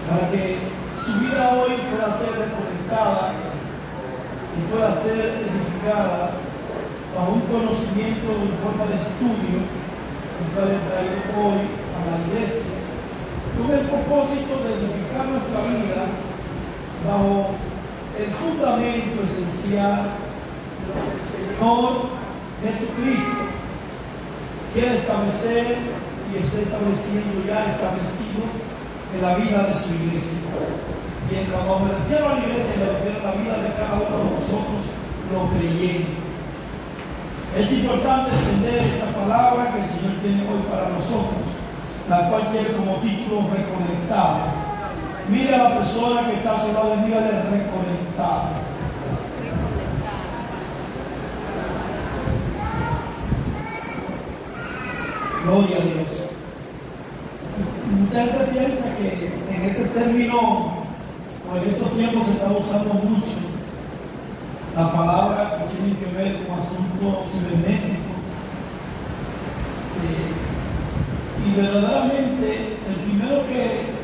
para que su vida hoy pueda ser reconectada y pueda ser edificada bajo un conocimiento en forma de estudio, el cual he traído hoy a la iglesia, con el propósito de edificar nuestra vida bajo el fundamento esencial de lo que el Señor Jesucristo quiere establecer y está estableciendo ya establecido en la vida de su iglesia. Y en cuando me refiero a la iglesia, me refiero a la vida de cada uno de nosotros, los creyentes. Es importante entender esta palabra que el Señor tiene hoy para nosotros, la cual tiene como título reconectado. Mire a la persona que está a su lado y dígale reconectado. Gloria a Dios. Mucha gente piensa que en este término o en estos tiempos se está usando mucho la palabra que tiene que ver con asuntos cibernéticos. Y verdaderamente el primero que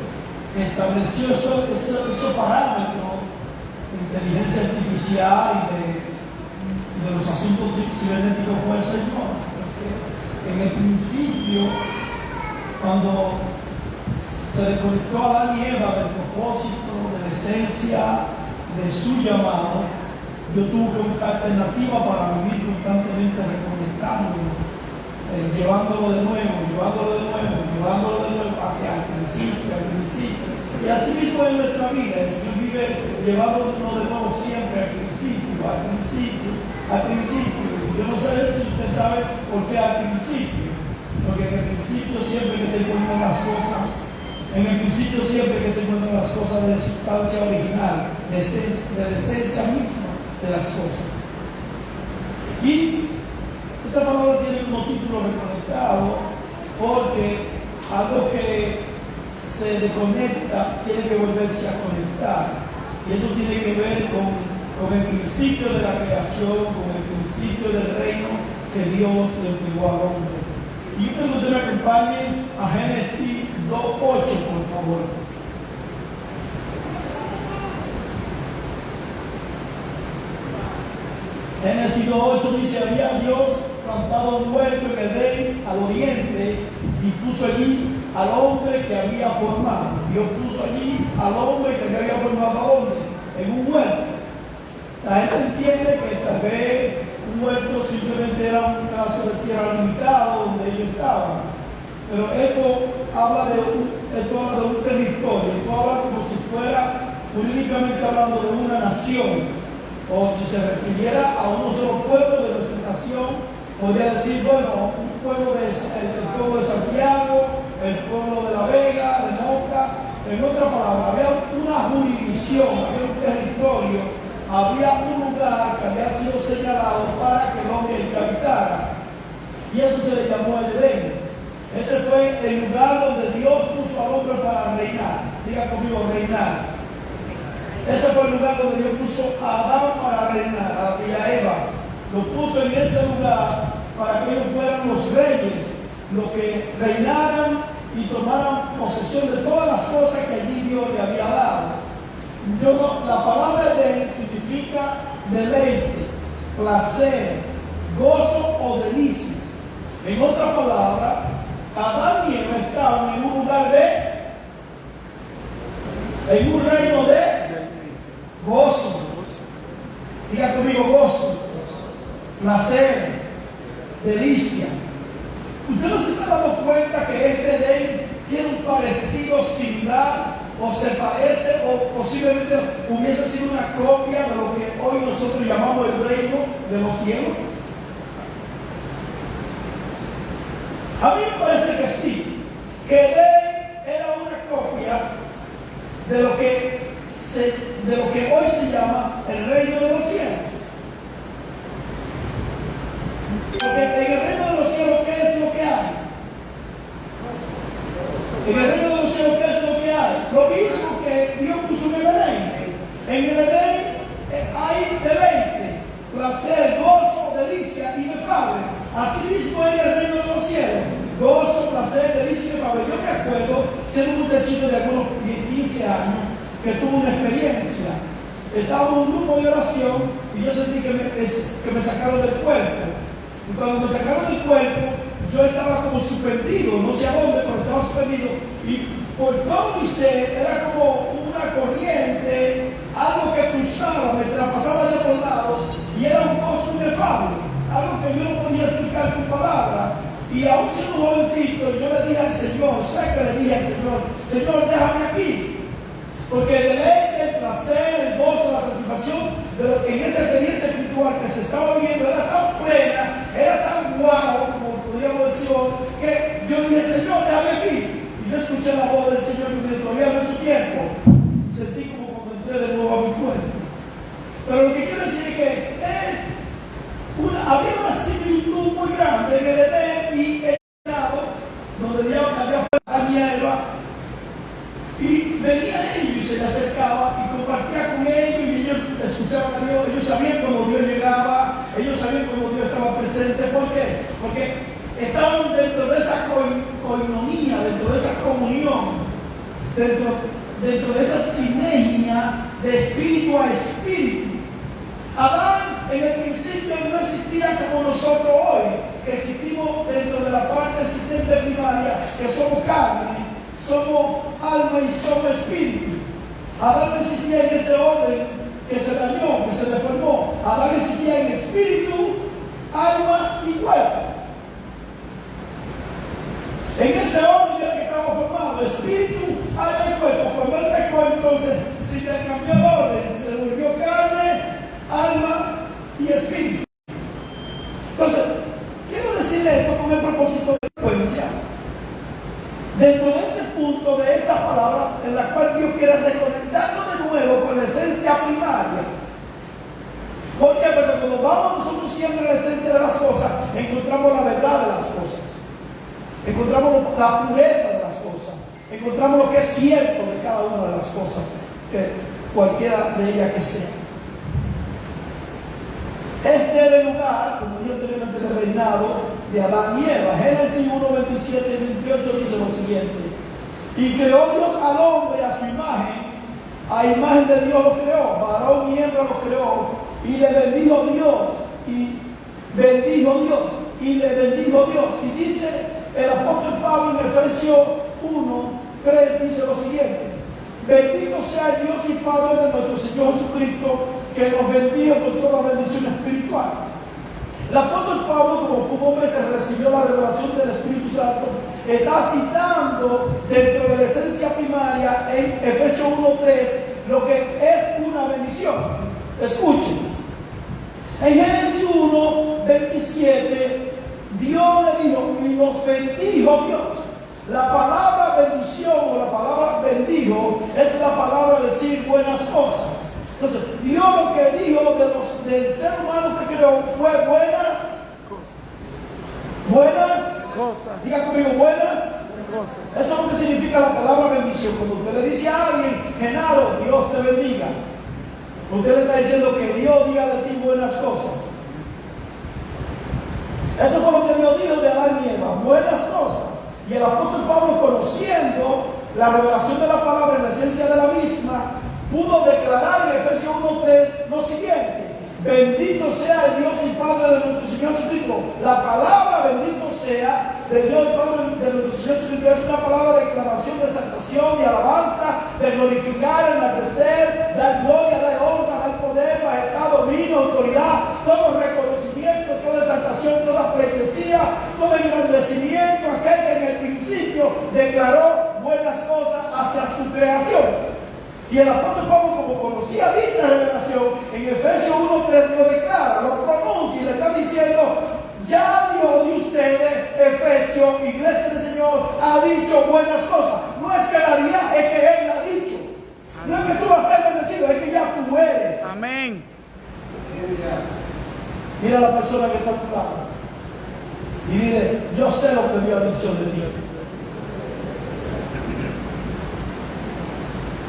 estableció esos parámetros de inteligencia artificial y de los asuntos cibernéticos fue el Señor. Porque en el principio, cuando se desconectó a Adán y Eva del propósito, de la esencia de su llamado, yo tuve una alternativa para vivir constantemente reconectándolo, llevándolo de nuevo, hacia el principio. Y así mismo en nuestra vida, el Señor vive llevándonos de nuevo siempre al principio. Yo no sé si usted sabe por qué al principio, porque en el principio siempre que se encuentran las cosas, de sustancia original, de la esencia misma de las cosas. Y esta palabra tiene como título reconectado porque algo que se desconecta tiene que volverse a conectar. Y esto tiene que ver con el principio de la creación, con el principio del reino que Dios le entregó al hombre. Y yo quiero que usted me acompañe a Génesis 2:8, por favor. Génesis 2:8 dice: había Dios plantado un huerto en Edén al oriente y puso allí al hombre que había formado. Dios puso allí al hombre que había formado. ¿A dónde? En un huerto. La gente entiende que tal vez un huerto simplemente era un caso de tierra limitada donde ellos estaban. Pero esto habla de un territorio. Esto habla como si fuera, jurídicamente hablando, de una nación. O si se refiriera a uno de los pueblos de nuestra nación, podría decir, bueno, el pueblo de Santiago, el pueblo de La Vega, de Moca. En otra palabra, había una jurisdicción, había un territorio, había un lugar que había sido señalado para que el hombre habitara. Y eso se le llamó el Edén. Ese fue el lugar donde Dios puso al hombre para reinar. Diga conmigo, reinar. Ese fue el lugar donde Dios puso a Adán para reinar, y a Eva. Lo puso en ese lugar para que ellos fueran los reyes, los que reinaran y tomaran posesión de todas las cosas que allí Dios le había dado. La palabra Edén significa deleite, placer, gozo o delicias. En otra palabra, Adán y Eva estaban en un lugar en un reino de gozo. Diga conmigo, gozo, placer, delicia. Usted no se está dando cuenta que este Edén tiene un parecido similar, o se parece, o posiblemente hubiese sido una copia de lo que hoy nosotros llamamos el reino de los cielos. A mí me parece que sí, que Edén era una copia de lo que hoy se llama el reino de los cielos. Porque en el reino de los cielos, ¿qué es lo que hay? En el reino de los cielos, ¿qué es lo que hay? Lo mismo que Dios puso en el Edén. En el Edén hay deleite, placer, gozo, delicia y inefable. Así mismo en el reino de los cielos, gozo, placer, delicia y inefable. Yo me acuerdo, siendo un muchachito de algunos 15 15 años que tuve una experiencia. Estaba en un grupo de oración y yo sentí que me sacaron del cuerpo. Y cuando me sacaron del cuerpo, yo estaba como suspendido, no sé a dónde, pero estaba suspendido. Y por todo mi ser era como una corriente, algo que cruzaba, me traspasaba de por lado, y era un gozo inefable, algo que yo no podía explicar con palabras. Y aún siendo un jovencito, yo le dije al Señor, sé que le dije al Señor, Señor, déjame aquí. Porque el deleite, el placer, el gozo, la satisfacción de lo que en esa experiencia espiritual que se estaba viviendo era tan plena, era tan guau, como podríamos decir, que yo dije, Señor, déjame aquí. Y yo escuché la voz del Señor y me dijo, todavía no es tu tiempo. Sentí como cuando entré de nuevo a mi cuerpo. Pero lo que quiero decir es que había una similitud muy grande en el Edén y el lado donde Dios había puesto a mi Eva. Y venían ellos y se le acercaba y compartía con ellos y ellos escuchaban a Dios, ellos sabían cómo Dios llegaba, ellos sabían cómo Dios estaba presente. ¿Por qué? Porque estaban dentro de esa coinonía, dentro de esa comunión, dentro de esa sinergia de espíritu a espíritu. Adán en el principio no existía como nosotros hoy, que existimos dentro de la parte existente primaria, que somos carne, somos alma y somos espíritu. Adán existía en ese orden que se dañó, que se deformó. Adán existía en espíritu, alma y cuerpo. En ese orden que estaba formado, espíritu, alma y cuerpo. Cuando él pecó, entonces, si le cambió el orden, se volvió carne, alma y espíritu. Entonces, quiero decirle esto con el propósito de influencia. Dentro de este punto, de esta palabra, en la cual Dios quiere reconectarnos de nuevo con la esencia primaria. ¿Por qué? Porque cuando vamos nosotros siempre a la esencia de las cosas, encontramos la verdad de las cosas. Encontramos la pureza de las cosas. Encontramos lo que es cierto de cada una de las cosas, que cualquiera de ellas que sea. Este era el lugar, como dijo anteriormente, el reinado de Adán y Eva. Génesis 1, 27 y 28 dice lo siguiente: y creó Dios al hombre a su imagen, a imagen de Dios lo creó, varón y hembra lo creó, y le bendijo Dios, y bendijo Dios, y le bendijo Dios. Y dice el apóstol Pablo en Efesios 1, 3, dice lo siguiente: bendito sea el Dios y Padre de nuestro Señor Jesucristo, que nos bendiga con toda bendición espiritual. El apóstol Pablo, como un hombre que recibió la revelación del Espíritu Santo, está citando dentro de la esencia primaria en Efesios 1:3 lo que es una bendición. Escuchen. En Génesis 1:27, Dios le dijo, y nos bendijo Dios. La palabra bendición o la palabra bendijo es la palabra decir buenas cosas. Entonces, Dios lo que dijo del ser humano que creó fue buenas cosas. Diga conmigo, buenas cosas. Eso es lo que significa la palabra bendición. Cuando usted le dice a alguien, Genaro, Dios te bendiga, usted le está diciendo que Dios diga de ti buenas cosas. Eso fue lo que Dios dijo de Adán y Eva, buenas cosas. Y el apóstol Pablo, conociendo la revelación de la palabra en la esencia de la misma, pudo declarar en Efesios 1:3 lo siguiente: bendito sea el Dios y Padre de nuestro Señor Jesucristo. La palabra bendito sea de Dios y Padre de nuestro Señor Jesucristo es una palabra de exclamación, de exaltación y alabanza, de glorificar, enaltecer, dar gloria, dar honra, dar poder, majestad, dominio, autoridad, todo reconocimiento, toda exaltación, toda pleitesía, todo engrandecimiento, aquel que en el principio declaró buenas cosas hacia su creación. Y el apóstol Pablo, como conocía dicha revelación, en Efesios 1:3 lo declara, lo pronuncia y le está diciendo: ya Dios de ustedes, Efesios, iglesia del Señor, ha dicho buenas cosas. No es que la dirá, es que Él la ha dicho. Amén. No es que tú vas a ser bendecido, es que ya tú eres. Amén. Mira a la persona que está a tu lado y dile: yo sé lo que Dios ha dicho de ti.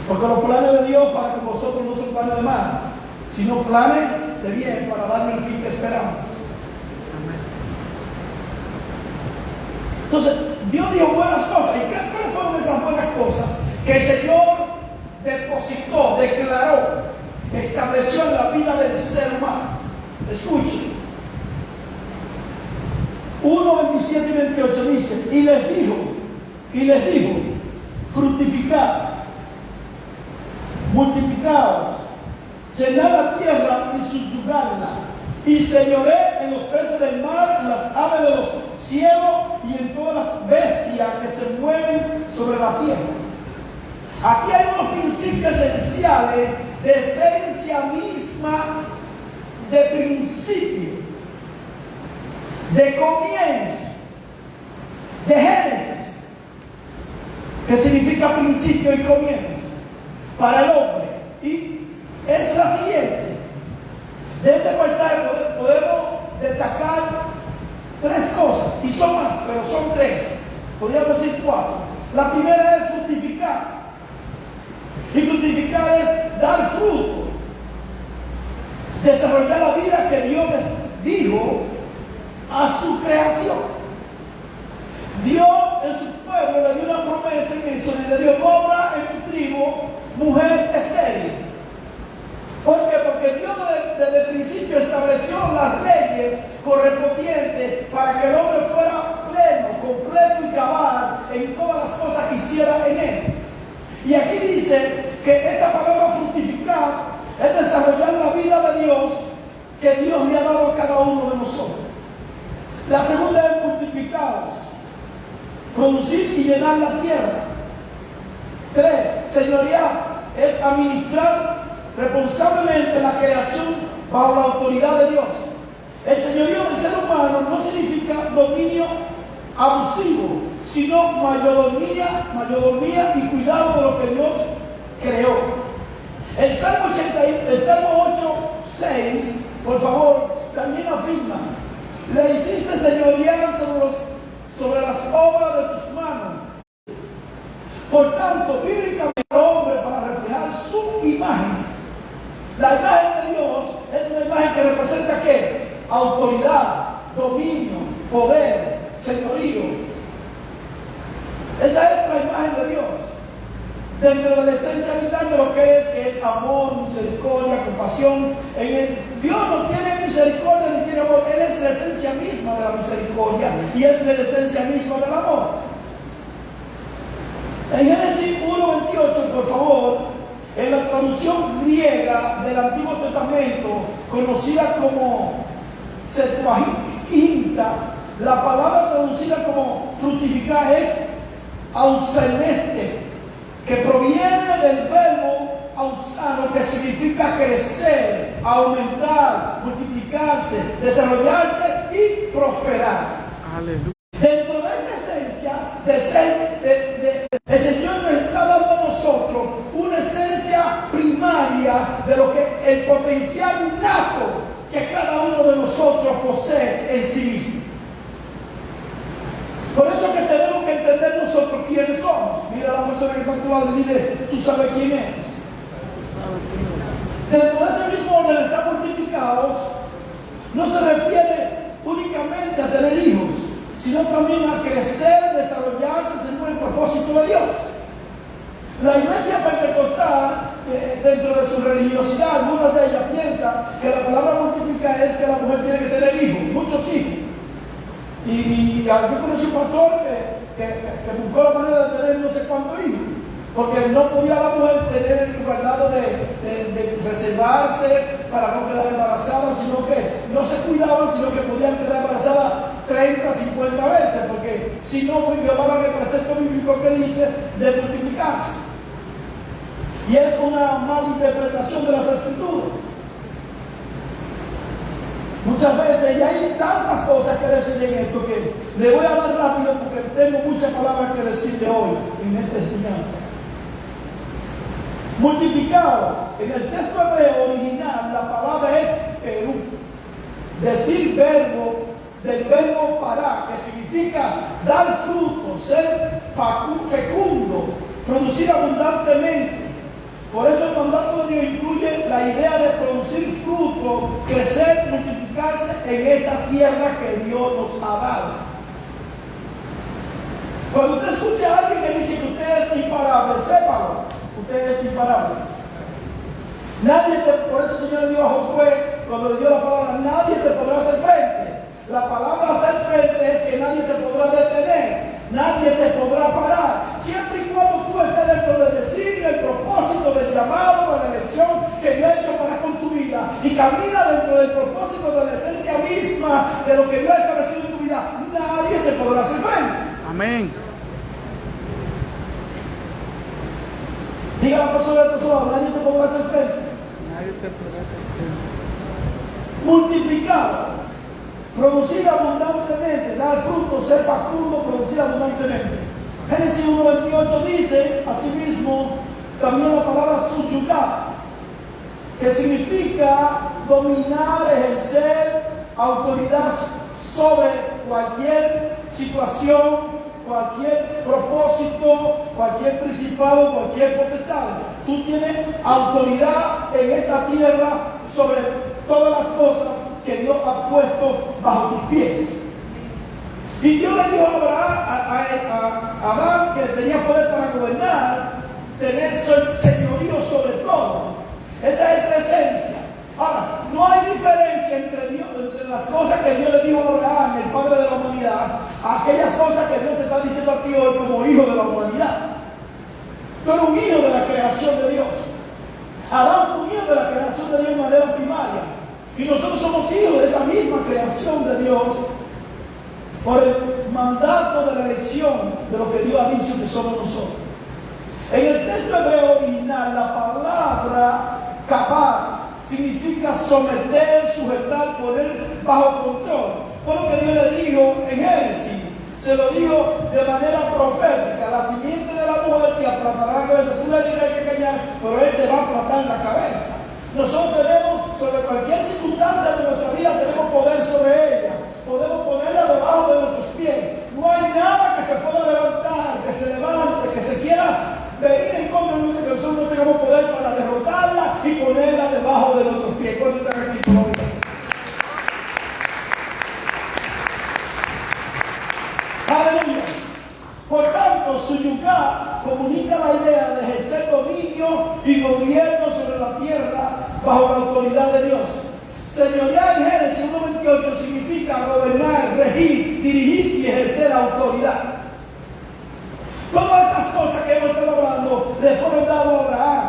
Porque los planes de Dios para con vosotros no son planes de mal, sino planes de bien para darnos el fin que esperamos. Entonces, Dios dijo buenas cosas. ¿Y qué fueron esas buenas cosas? Que el Señor depositó, declaró, estableció en la vida del ser humano. Escuchen. 1, 27 y 28 dice, y les dijo, fructificad, multiplicaos, llenad la tierra y subyugadla, y señoré en los peces del mar, en las aves de los cielos y en todas las bestias que se mueven sobre la tierra. Aquí hay unos principios esenciales de esencia misma, de principio, de comienzo, de Génesis, que significa principio y comienzo para el hombre. Y es la siguiente. De este pasaje podemos destacar 3 cosas, y son más, pero son 3. Podríamos decir 4. La primera es fructificar. Y fructificar es dar fruto, desarrollar la vida que Dios les dijo a su creación. Dios en su pueblo le dio una promesa en eso, le dio obra en tu tribu, mujer estéril. ¿Por qué? Porque Dios desde el principio estableció las leyes correspondientes para que el hombre fuera pleno, completo y cabal en todas las cosas que hiciera en él. Y aquí dice que esta palabra fructificar es desarrollar la vida de Dios que Dios le ha dado a cada uno de nosotros. La segunda es multiplicados, producir y llenar la tierra. 3, señorear es administrar responsablemente la creación bajo la autoridad de Dios. El señorío del ser humano no significa dominio abusivo, sino mayordomía y cuidado de lo que Dios creó. El Salmo 8:6, por favor, también afirma: le hiciste señorear sobre las obras de tus manos. Por tanto, bíblicamente el hombre, para reflejar su imagen, la imagen de Dios es una imagen que representa ¿qué? Autoridad, dominio, poder, señorío. Esa es la imagen de Dios. Dentro de la esencia vital de lo que es amor, misericordia, compasión. Dios no tiene misericordia ni tiene amor. Él es la esencia misma de la misericordia y es la esencia misma del amor. En Génesis 1:28, por favor, en la traducción griega del Antiguo Testamento, conocida como Septuaginta, la palabra traducida como fructificar es auseneste, que proviene del verbo ausano, que significa crecer, aumentar, multiplicarse, desarrollarse y prosperar. Aleluya. Dentro de esta esencia el Señor nos está dando a nosotros una esencia primaria de lo que el potencial innato que cada uno de nosotros posee en sí mismo. Por eso es que tenemos que entender nosotros quiénes somos. Mira a la persona que está a tu lado y dile, tú sabes quién eres. Dentro de ese mismo orden, estar multiplicados no se refiere únicamente a tener hijos, sino también a crecer, desarrollarse según el propósito de Dios. La iglesia pentecostal, dentro de su religiosidad, algunas de ellas piensan que la palabra multiplicar es que la mujer tiene que tener hijos, muchos hijos. Y yo conocí un pastor que buscó la manera de tener no sé cuántos hijos, porque no podía la mujer tener el guardado de reservarse para no quedar embarazada, sino que no se cuidaban, sino que podían quedar embarazadas 30, 50 veces, porque si no violaban el precepto bíblico que dice de multiplicarse. Y es una mala interpretación de las Escrituras. Muchas veces, y hay tantas cosas que decir en esto que le voy a dar rápido porque tengo muchas palabras que decirle hoy en esta enseñanza. Multiplicado, en el texto hebreo original la palabra es perú, decir verbo, del verbo para, que significa dar fruto, ser fecundo, producir abundantemente. Por eso el mandato de Dios incluye la idea de producir fruto, crecer, multiplicarse en esta tierra que Dios nos ha dado. Cuando usted escucha a alguien que dice que usted es imparable, sépalo, usted es imparable. Diga a la persona que te sola, nadie te podrá hacer frente. Nadie te podrá hacer frente. Multiplicado, producir abundantemente, dar fruto, ser facundo, producir abundantemente. Génesis 1:28 dice, asimismo, también la palabra subyugar, que significa dominar, ejercer autoridad sobre cualquier situación, cualquier propósito, cualquier principado, cualquier potestad. Tú tienes autoridad en esta tierra sobre todas las cosas que Dios ha puesto bajo tus pies. Y Dios le dijo a Abraham que tenía poder para gobernar, tener señorío sobre todo. Esa es la esencia. Ahora, no hay diferencia entre las cosas que Dios le dijo a Abraham, el padre de la humanidad, a aquellas cosas que Dios te está diciendo a ti hoy como hijo de la humanidad. Tú eres un hijo de la creación de Dios. Adán fue un hijo de la creación de Dios de manera primaria. Y nosotros somos hijos de esa misma creación de Dios por el mandato de la elección de lo que Dios ha dicho que somos nosotros. En el texto hebreo original, la palabra capaz significa someter, sujetar, poner bajo control. Fue lo que Dios le dijo en Génesis. Se lo dijo de manera profética: la simiente de la mujer te aplastará la cabeza. Tú le dirás que engañar, pero él te va a aplastar la cabeza. Nosotros tenemos, sobre cualquier circunstancia de nuestra vida, tenemos poder sobre ella. Podemos ponerla debajo de nuestros pies. No hay nada que se pueda levantar, que se levante, que se quiera venir en contra de nosotros, que nosotros no tengamos poder para derrotarla y ponerla debajo de nuestros pies. ¿Cuántos están aquí todavía? Aleluya. Por tanto, subyugar comunica la idea de ejercer dominio y gobierno sobre la tierra bajo la autoridad de Dios. Señorear en Génesis 1:28 significa gobernar, regir, dirigir y ejercer autoridad. Todas estas cosas que hemos estado hablando le fueron dadas a Abraham,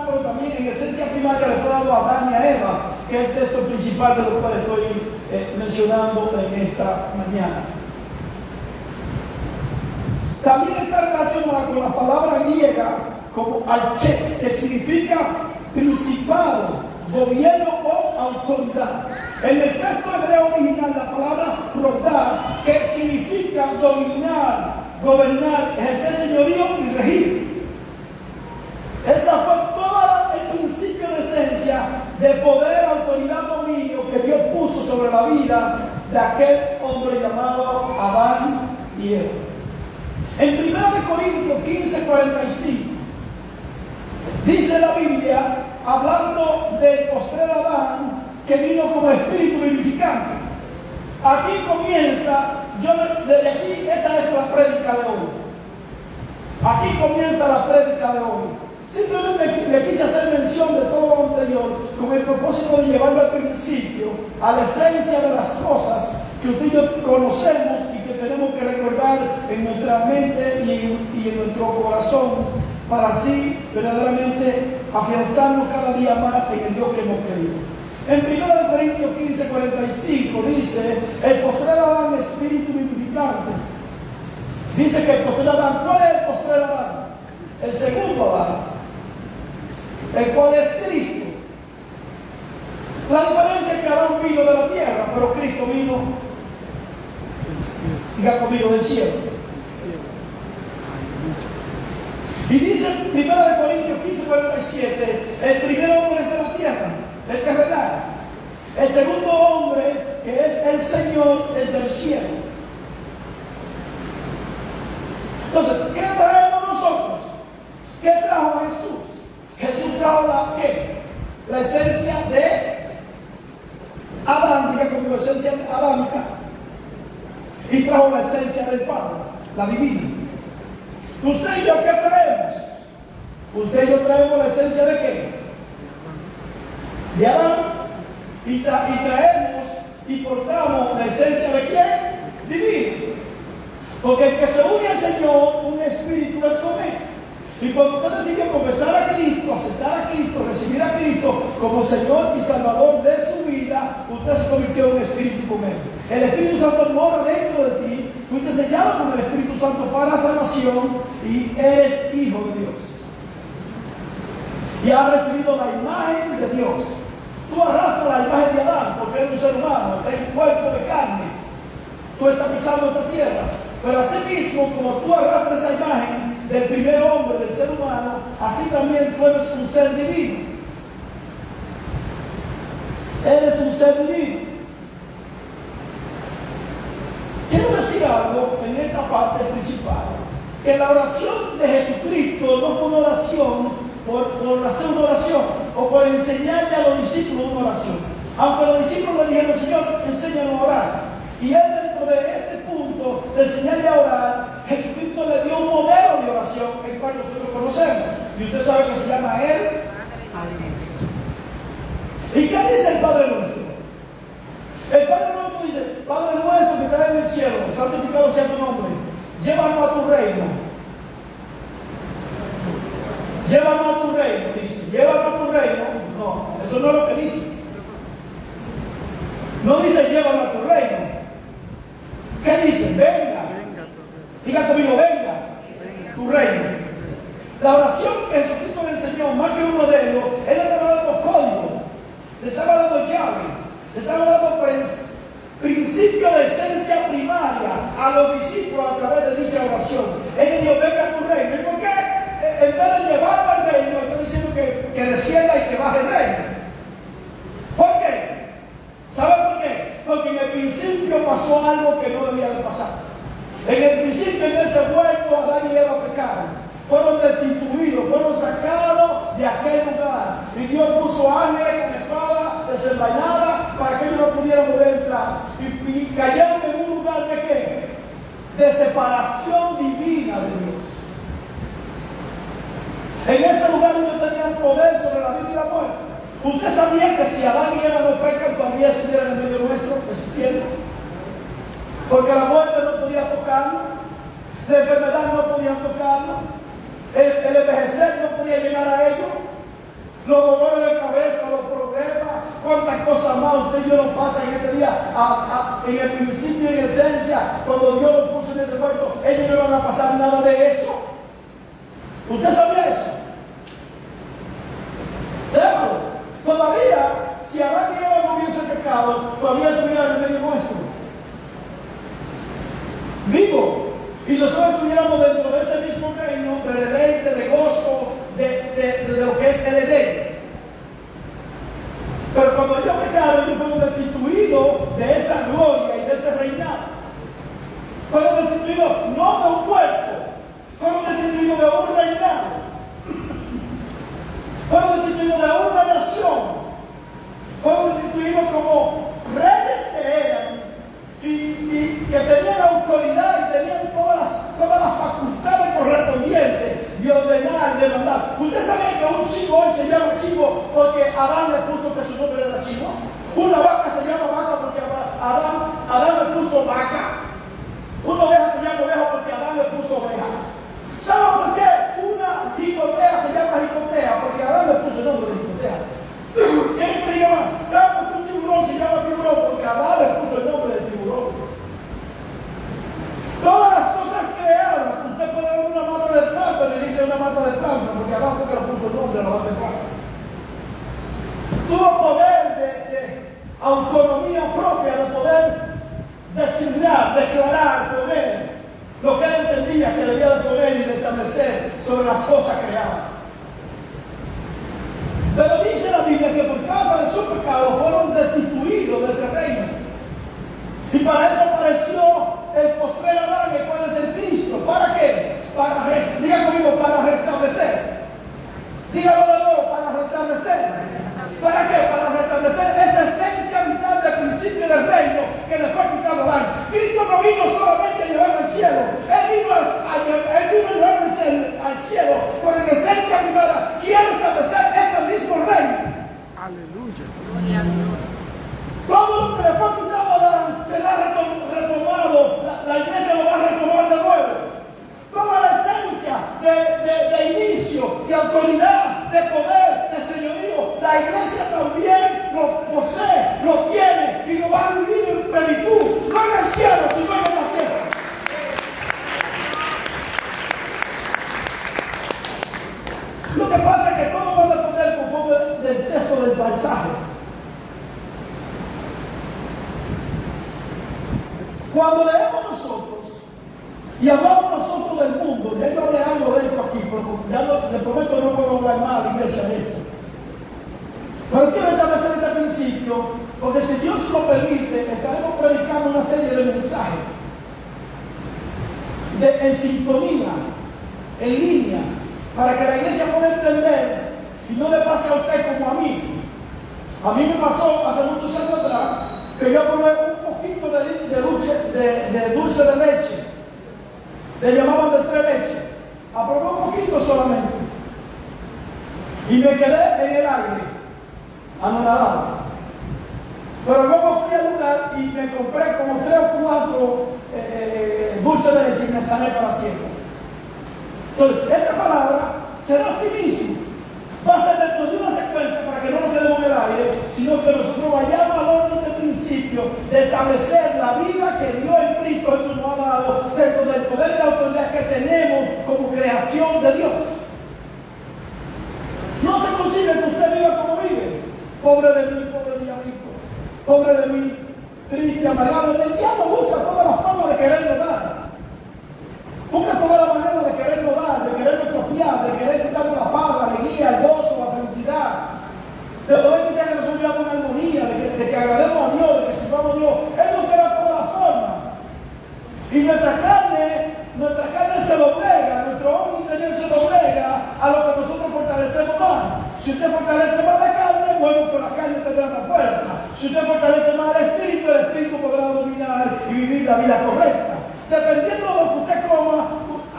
pero también en esencia primaria le fueron dadas a Adán y a Eva, que es el texto principal de lo cual estoy mencionando en esta mañana. También está relacionada con la palabra griega como arché, que significa principado, gobierno o autoridad. En el texto hebreo original, la palabra rodar, que significa dominar, gobernar, ejercer señorío y regir. Esa fue todo el principio de esencia de poder, autoridad, dominio que Dios puso sobre la vida de aquel hombre llamado Adán y Eva. En 1 Corintios 15:45 dice la Biblia, hablando del postrer Adán, que vino como espíritu vivificante. Aquí comienza, desde aquí, esta es la prédica de hoy. Aquí comienza la prédica de hoy. Simplemente le quise hacer mención de todo lo anterior con el propósito de llevarlo al principio, a la esencia de las cosas que usted y yo conocemos y que tenemos que recordar en nuestra mente y en nuestro corazón, para así verdaderamente afianzarnos cada día más en el Dios que hemos creído. En 1 Corintios 15:45 dice, el postrer Adán, espíritu vivificante. Dice que el postrer Adán, ¿cuál es el postrer Adán? El segundo Adán, el cual es Cristo. La diferencia es que Adán vino de la tierra, pero Cristo vino, diga conmigo, del cielo. Y dice en 1 Corintios 15:47, el primer hombre es de la tierra, el terrenal. El segundo hombre, que es el Señor, es del cielo. Entonces, ¿qué traemos nosotros? ¿Qué trajo Jesús? Jesús trajo la esencia de Adán, diga conmigo, esencia adámica, y trajo la esencia del Padre, la divina. ¿Usted y yo qué traemos? Usted y yo traemos la esencia de qué? De Adán. Y traemos y portamos la esencia de quién? Divino. Porque el que se une al Señor, un espíritu es con él. Y cuando usted decidió confesar a Cristo, aceptar a Cristo, recibir a Cristo como Señor y Salvador de su vida, usted se convirtió en un espíritu con él. El Espíritu Santo mora dentro de ti. Fuiste sellado con el Espíritu Santo para salvación y eres hijo de Dios. y has recibido la imagen de Dios. Tú arrastras la imagen de Adán porque eres un ser humano, es un cuerpo de carne. Tú estás pisando esta tierra. Pero así mismo, como tú arrastras esa imagen del primer hombre, del ser humano, así también tú eres un ser divino. Eres un ser divino. Quiero decir algo en esta parte principal, que la oración de Jesucristo no fue una oración por hacer una oración o por enseñarle a los discípulos una oración. Aunque los discípulos le dijeron, Señor, enséñanos a orar. Y él, dentro de este punto de enseñarle a orar, Jesucristo le dio un modelo de oración, el cual nosotros conocemos. Y usted sabe que se llama él. ¿Y qué dice el Padre Nuestro? El Padre Nuestro dice, Padre Nuestro que estás en el cielo, santificado sea tu nombre, llévanos a tu reino. Llévanos a tu reino, dice. Llévanos a tu reino. No, eso no es lo que dice. No dice llévanos a tu reino. ¿Qué dice? Venga. Diga conmigo, venga. Tu reino. La oración que Jesucristo le enseñó, más que un modelo, él le estaba dando código, le estaba dando llave, le estaba dando principio de esencia primaria a los discípulos a través de dicha oración. Él le dijo, venga a tu reino. ¿Y por qué? En vez de llevarlo al reino, está diciendo que descienda y que baje el reino. ¿Por qué? ¿Sabe por qué? Porque en el principio pasó algo que no debía de pasar. En el principio, en ese huerto, Adán y Eva pecaron. Fueron destituidos, fueron sacados de aquel lugar. Y Dios puso ángeles con espada desenvainada para que ellos no pudieran volver a entrar. Y cayeron en un lugar de ¿qué? De separación divina de Dios. En ese lugar ellos tenían poder sobre la vida y la muerte. ¿Usted sabía que si Adán y Eva no pecan, todavía estuvieran en medio nuestro, existiendo? Porque la muerte no podía tocarlo, la enfermedad no podía tocarlo, el envejecer no podía llegar a ellos, los dolores de cabeza, los problemas, cuántas cosas más usted y yo nos pasan en este día. En el principio y en esencia, cuando Dios los puso en ese puesto, ellos no iban a pasar nada de eso. ¿Usted sabía eso? Sépalo. Todavía, si Adán y Eva no hubiesen pecado, todavía estuvieran en medio nuestro. Vivo. Y nosotros estuviéramos dentro de ese mismo reino de deleite, de gozo, de lo que es el Edén. Pero cuando ellos pecaron, ellos fueron destituidos de esa gloria y de ese reinado. Fueron destituidos no de un cuerpo, fueron destituidos de un reinado. Fueron destituidos de una nación. Fueron destituidos como reyes que eran y que tenían autoridad y tenían todas las facultades correspondientes de ordenar, de mandar. ¿Usted sabía que un chivo hoy se llama chivo porque Adán le puso que su nombre era chivo? Una vaca se llama vaca porque Adán le puso vaca. Una oveja se llama oveja porque Adán le puso oveja. ¿Sabe por qué una jicotea se llama jicotea? Porque Adán le puso el nombre de jicotea. ¿Quién me diga más? ¿Sabe por qué un tiburón se llama tiburón? Porque Adán le puso el nombre de tiburón. Todas las cosas creadas, usted puede ver una mata de planta, le dice una mata de planta, porque Adán fue que le puso el nombre a la mata de planta. Tuvo poder de autonomía propia, de poder designar, declarar, poner lo que él entendía que debía de poner y de establecer sobre las cosas creadas. Pero dice la Biblia que por causa de su pecado fueron destituidos de ese reino. Y para eso apareció el postrer Adán, el cual es el Cristo. ¿Para qué? Diga conmigo, para restablecer. Dígalo de nuevo, para restablecer. ¿Para qué? Para restablecer esa esencia vital del principio del reino que le fue quitado a Adán. Cristo no vino solamente a llevarlo al cielo. Él vino a llevarlo al cielo. Pero en esencia privada quiere establecer ese mismo reino. Aleluya. Gloria a Dios. Todo lo que le fue quitado a Adán será retomado. La iglesia lo va a retomar de nuevo. Toda la esencia de inicio, de autoridad, de poder, de señorío, la iglesia también lo posee, lo tiene y lo va a vivir en plenitud, no en el cielo, sino en la tierra. Lo que pasa es que todo va a depender Cuando leemos nosotros y hablamos nosotros del mundo, ya yo hablé algo de esto aquí, pero ya les prometo que no puedo hablar más, iglesia, de esto. Pero quiero establecer este principio, porque si Dios lo permite, estaremos predicando una serie de mensajes en sintonía, en línea, para que la iglesia pueda entender y no le pase a usted como a mí. A mí me pasó hace muchos años atrás que yo probé un poquito de dulce de leche. Le llamaban de 3 leches. Aprobé un poquito solamente. Y me quedé en el aire, anonadado. Pero luego fui al lugar y me compré como 3 o 4 dulces de leche y me sané para siempre. Entonces, esta palabra será así mismo. Va a ser dentro de una secuencia para que no nos quedemos en el aire, sino que nosotros vayamos al orden del principio de establecer la vida que Dios en Cristo Jesús nos ha dado dentro del poder y la autoridad que tenemos como creación de Dios. No se consigue que usted viva como vive. Pobre de mí, pobre diablito. Pobre de mí, triste, amargado. El diablo busca todas las formas de querernos dar. Busca toda la manera de querernos dar, de querernos tropiar, de querer quitarnos la paz, la alegría, el gozo, la felicidad. De poder quitar que nosotros vivamos en armonía, de que agrademos a Dios, de que sirvamos a Dios. Él nos queda todas las formas. Y nuestra carne se doblega, nuestro hombre interior se doblega a lo que nosotros fortalecemos más. Si usted fortalece más la carne, bueno, pues la carne tendrá más fuerza. Si usted fortalece más el espíritu podrá dominar y vivir la vida correcta. Dependiendo de lo que usted coma,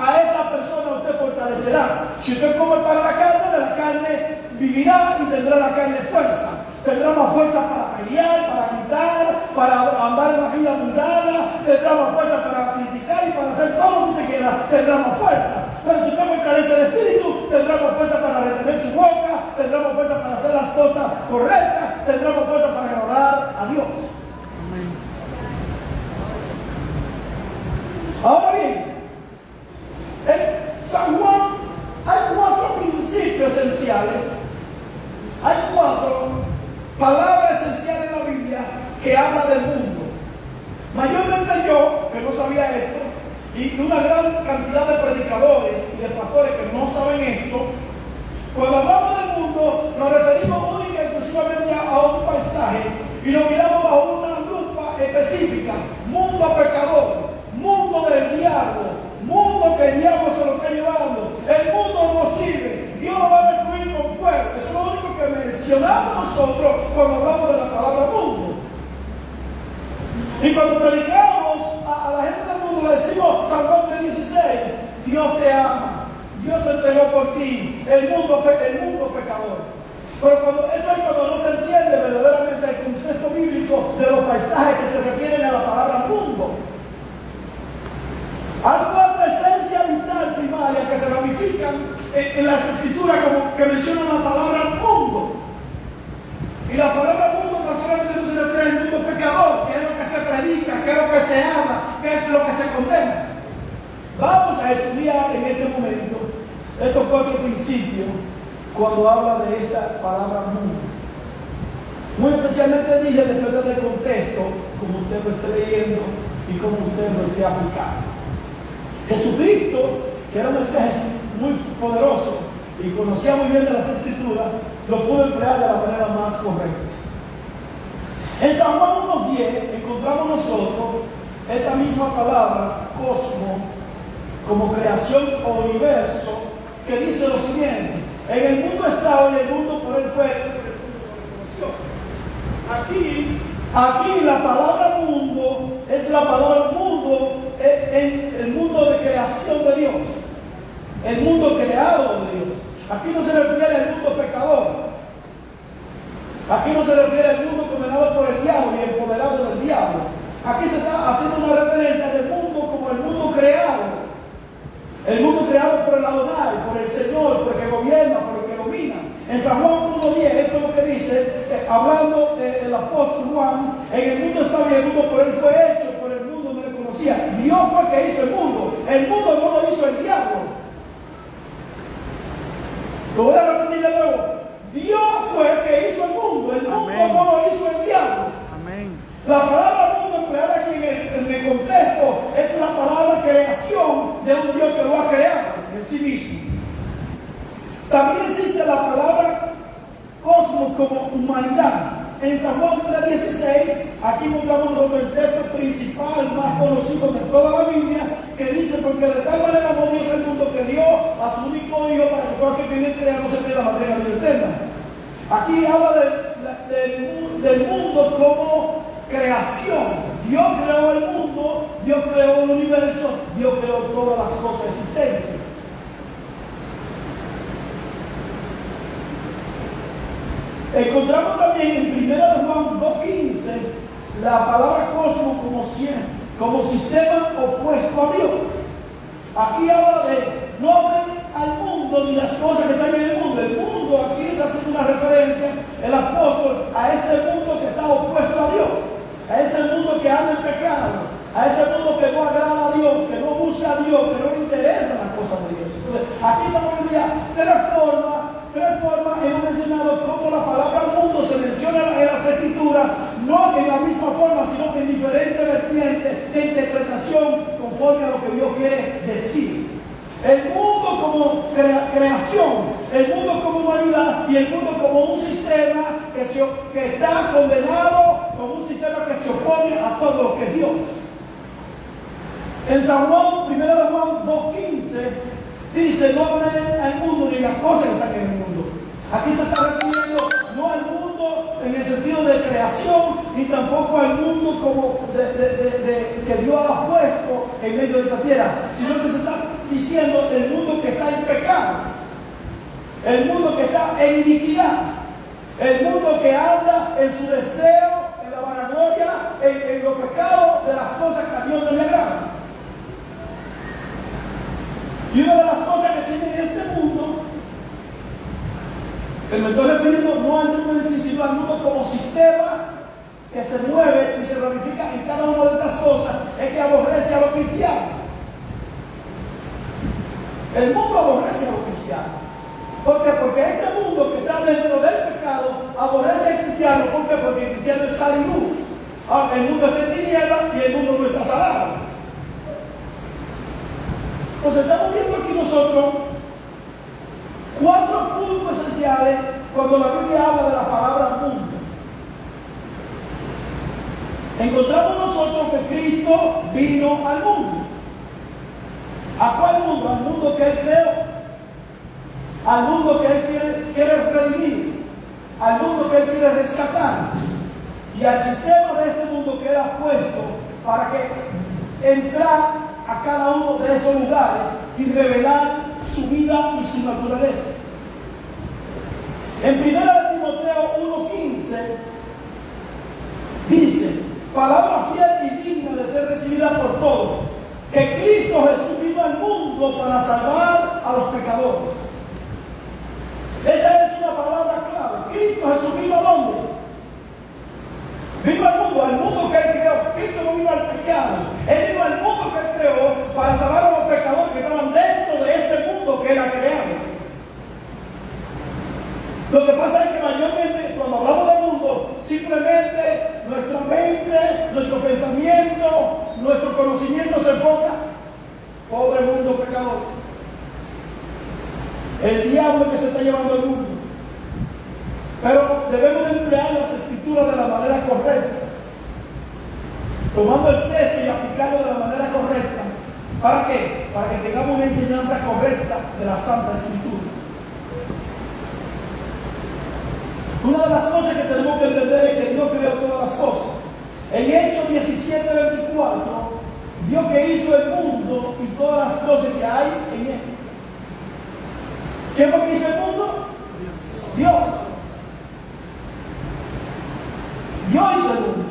a esa persona usted fortalecerá. Si usted come para la carne, de la carne vivirá y tendrá la carne fuerza. Tendrá más fuerza para pelear, para gritar, para andar en la vida mundana, tendrá más fuerza para criticar y para hacer todo lo que usted quiera, tendrá más fuerza. Pero si usted fortalece el espíritu, tendrá más fuerza para retener su boca, tendrá más fuerza para hacer las cosas correctas, tendrá más fuerza para agradar a Dios. Ahora bien, en San Juan hay 4 principios esenciales, hay 4 palabras esenciales en la Biblia que hablan del mundo. Mayormente yo, que no sabía esto, y una gran cantidad de predicadores y de pastores que no saben esto, cuando hablamos del mundo nos referimos única y exclusivamente a un paisaje y lo miramos bajo una lupa específica: mundo pecador, mundo del diablo, mundo que el diablo se lo está llevando, el mundo no sirve, Dios lo va a destruir con fuego. Eso es lo único que mencionamos nosotros cuando hablamos de la palabra mundo. Y cuando predicamos a la gente del mundo le decimos San Juan 3:16, Dios te ama, Dios se entregó por ti, el mundo pecador. Pero eso es cuando no se entiende verdaderamente el contexto bíblico de los paisajes que se refieren a la palabra mundo. Hay 4 esencias vital primarias que se ramifican en las escrituras como que mencionan la palabra mundo. Y la palabra mundo no solamente se refiere al mundo pecador, que es lo que se predica, que es lo que se habla, que es lo que se condena. Vamos a estudiar en este momento estos 4 principios cuando habla de esta palabra mundo. Muy especialmente dije depende del contexto, como usted lo esté leyendo y como usted lo esté aplicando. Jesucristo, que era un Mesías muy poderoso y conocía muy bien de las Escrituras, lo pudo emplear de la manera más correcta. En San Juan 1:10 encontramos nosotros esta misma palabra, cosmos, como creación o universo, que dice lo siguiente: en el mundo estaba y el mundo por él fue. Aquí la palabra mundo es la palabra mundo en el mundo de creación de Dios, el mundo creado de Dios. Aquí no se refiere al mundo pecador, aquí no se refiere al mundo condenado por el diablo y empoderado del diablo. Aquí se está haciendo una referencia del mundo como el mundo creado por el Adonai, por el Señor, por el que gobierna, por el que domina. En San Juan 1:10, esto es lo que dice, hablando del apóstol Juan: en el mundo estaba y el mundo por él fue hecho, por el mundo no le conocía. Dios fue el que hizo el mundo no lo hizo el diablo. Lo voy a repetir de nuevo: Dios fue el que hizo el mundo no lo hizo el diablo. Amén. La palabra mundo empleada aquí en el contexto lo ha creado en sí mismo. También existe la palabra cosmos como humanidad. En San Juan 3:16, aquí encontramos nosotros el texto principal más conocido de toda la Biblia, que dice: porque de tal manera amó Dios el mundo que dio a su único Hijo para que todo aquel que en él crea no se pierda, mas tenga vida eterna. Aquí habla del mundo como creación. Dios creó el mundo, Dios creó el universo, Dios creó todas las cosas existentes. Encontramos también en 1 Juan 2:15 la palabra cosmos como sistema opuesto a Dios. Aquí habla de no ven al mundo ni las cosas que están en el mundo. El mundo, aquí está haciendo una referencia el apóstol a ese mundo que está opuesto a Dios, a ese mundo que anda en pecado, a ese mundo que no agrada a Dios, que no busca a Dios, que no le interesan las cosas de Dios. Entonces, aquí estamos hoy día tres formas hemos mencionado cómo la palabra mundo se menciona en las Escrituras, no en la misma forma, sino en diferentes vertientes de interpretación conforme a lo que Dios quiere decir. El mundo como creación, el mundo como humanidad y el mundo como un sistema que está condenado, como un sistema que se opone a todo lo que es Dios. En San Juan, 1 Juan 2:15, dice: no ven al mundo ni las cosas que están en el mundo. Aquí se está refiriendo no al mundo en el sentido de creación, ni tampoco al mundo como que Dios ha puesto en medio de esta tierra, sino que se está diciendo el mundo que está en pecado, el mundo que está en iniquidad, el mundo que anda en su deseo, en la vanagloria, en los pecados de las cosas que a Dios no le agradan. Y una de las cosas que tiene este mundo, que me estoy refiriendo no al mundo en sí, sino al mundo como sistema que se mueve y se ramifica en cada una de estas cosas, es que aborrece a los cristianos. El mundo aborrece a los cristianos. ¿Por qué? Porque este mundo que está dentro del pecado aborrece al cristiano. ¿Por qué? Porque el cristiano es sal y luz. El mundo está en tinieblas y el mundo no está salado. Entonces estamos viendo aquí nosotros 4 puntos esenciales cuando la Biblia habla de la palabra mundo. Encontramos nosotros que Cristo vino al mundo. ¿A cuál mundo? Al mundo que Él creó, al mundo que Él quiere redimir, al mundo que Él quiere rescatar y al sistema de este mundo que Él ha puesto para que entrar a cada uno de esos lugares y revelar su vida y su naturaleza. En 1 Timoteo 1:15 dice: palabra fiel y digna de ser recibida por todos, que Cristo Jesús vino al mundo para salvar a los pecadores. Esta es una palabra clave. Cristo Jesús vino ¿a dónde? Vino al mundo que Él creó. Cristo no vino al pecado. Él vino al mundo que Él creó para salvar a los pecadores que estaban dentro de ese mundo que Él ha creado. Lo que pasa es que mayormente cuando hablamos del mundo, simplemente nuestra mente, nuestro pensamiento, nuestro conocimiento se enfoca. Pobre mundo pecador. El diablo que se está llevando el mundo. Pero debemos de emplear las escrituras de la manera correcta, tomando el texto y aplicarlo de la manera correcta. ¿Para qué? Para que tengamos una enseñanza correcta de la Santa Escritura. Una de las cosas que tenemos que entender es que Dios creó todas las cosas. En Hechos 17:24, Dios que hizo el mundo y todas las cosas que hay en él. ¿Quién fue que hizo el mundo? Dios. Dios hizo el mundo.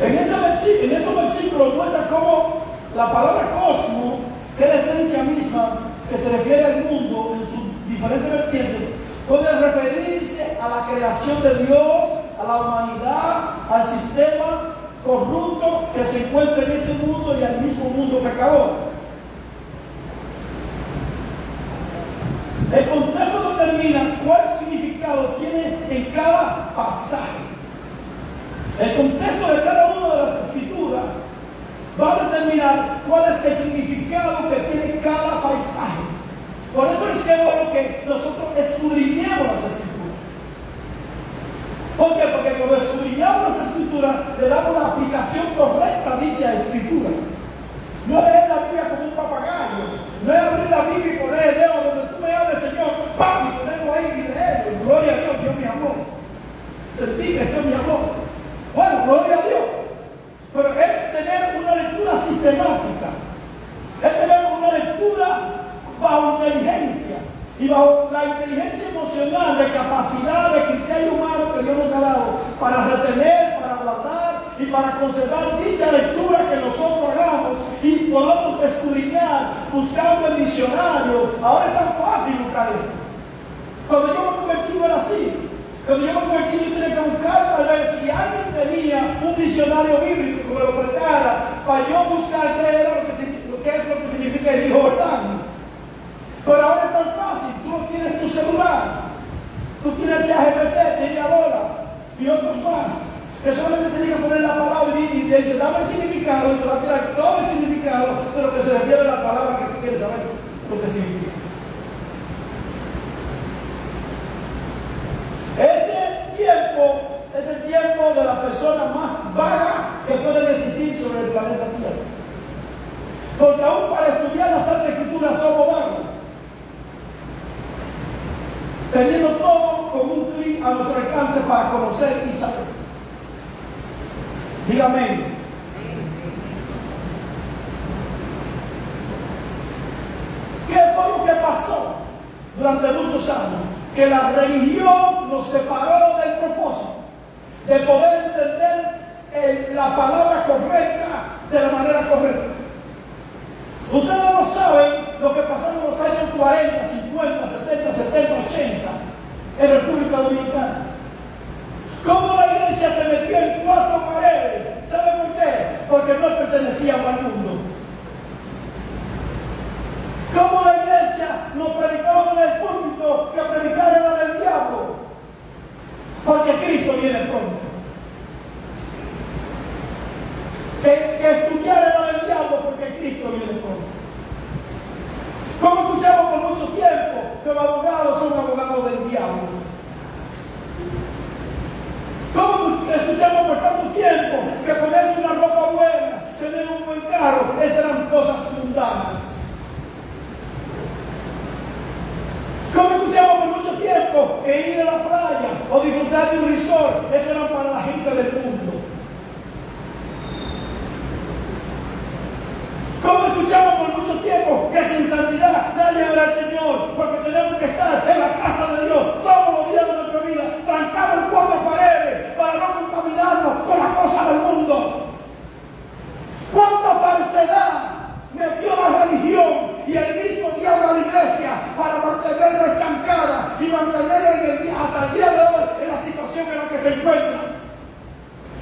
En estos versículos muestra cómo la palabra cosmos, que es la esencia misma que se refiere al mundo en sus diferentes vertientes, puede referirse a la creación de Dios, a la humanidad, al sistema corrupto que se encuentra en este mundo y al mismo mundo pecador. El contexto determina cuál significado tiene en cada pasaje. El contexto de cada una de las escrituras va a cuál es el significado que tiene cada paisaje. Por eso es que es bueno que nosotros escudriñemos las escrituras. ¿Por qué? Porque cuando escudriñamos las escrituras le damos la aplicación correcta a dicha escritura. No leer la Biblia como un papagayo, no es abrir la Biblia y poner el dedo donde tú me hables, Señor, ¡pam! Y ponerlo ahí y leerlo. Gloria a Dios, Dios me amó. Sentí que Dios me amó. Bueno, gloria a Dios. Pero es tener una lectura sistemática, es tener una lectura bajo inteligencia y bajo la inteligencia emocional de capacidad de criterio humano que Dios nos ha dado para retener, para guardar y para conservar dicha lectura que nosotros hagamos y podamos escudriñar buscando el diccionario. Ahora es tan fácil buscar esto. Cuando yo me convertí no era así. Cuando yo me convertí yo tenía que buscar tal vez si alguien tenía un diccionario bíblico que me lo prestara para yo buscar qué es lo que significa el hijo Jordán. Pero ahora es tan fácil, tú no tienes tu celular, tú tienes ChatGPT, tienes Adola y otros más, que solamente tienes que poner la palabra y dice, dame el significado y te va a tirar todo el significado de lo que se refiere a la palabra que tú quieres saber lo que significa. Este tiempo es el tiempo de la persona más vaga que puede existir sobre el planeta Tierra. Porque aún para estudiar las Santas Escrituras somos vagos. Teniendo todo con un clic a nuestro alcance para conocer y saber. Dígame. ¿Qué fue lo que pasó durante muchos años? Que la religión nos separó del propósito de poder entender la palabra correcta de la manera correcta. Ustedes no saben lo que pasó en los años 40, 50, 60, 70, 80 en República Dominicana. ¿Cómo la iglesia se metió en 4 paredes? ¿Saben por qué? Porque no pertenecíamos al mundo. ¿Cómo la iglesia nos predicaba desde el púlpito que predicar era del diablo? Porque Cristo viene pronto. Que estudiar era del diablo porque Cristo viene pronto. ¿Cómo escuchamos por mucho tiempo que los abogados son abogados del diablo? ¿Cómo escuchamos por tanto tiempo que ponerse una ropa buena, tener un buen carro, esas eran cosas mundanas? ¿Cómo escuchamos por mucho tiempo que ir a la playa o disfrutar de un resort, eso era para la gente del mundo? ¿Cómo escuchamos por mucho tiempo que sin santidad nadie verá al Señor? Porque tenemos que estar en la casa de Dios todos los días de nuestra vida, trancados en 4 paredes para no contaminarnos con las cosas del mundo. ¿Cuánta falsedad metió la religión y el mismo diablo a la iglesia para mantenerla estancada y mantenerla hasta el día de hoy en la situación en la que se encuentra?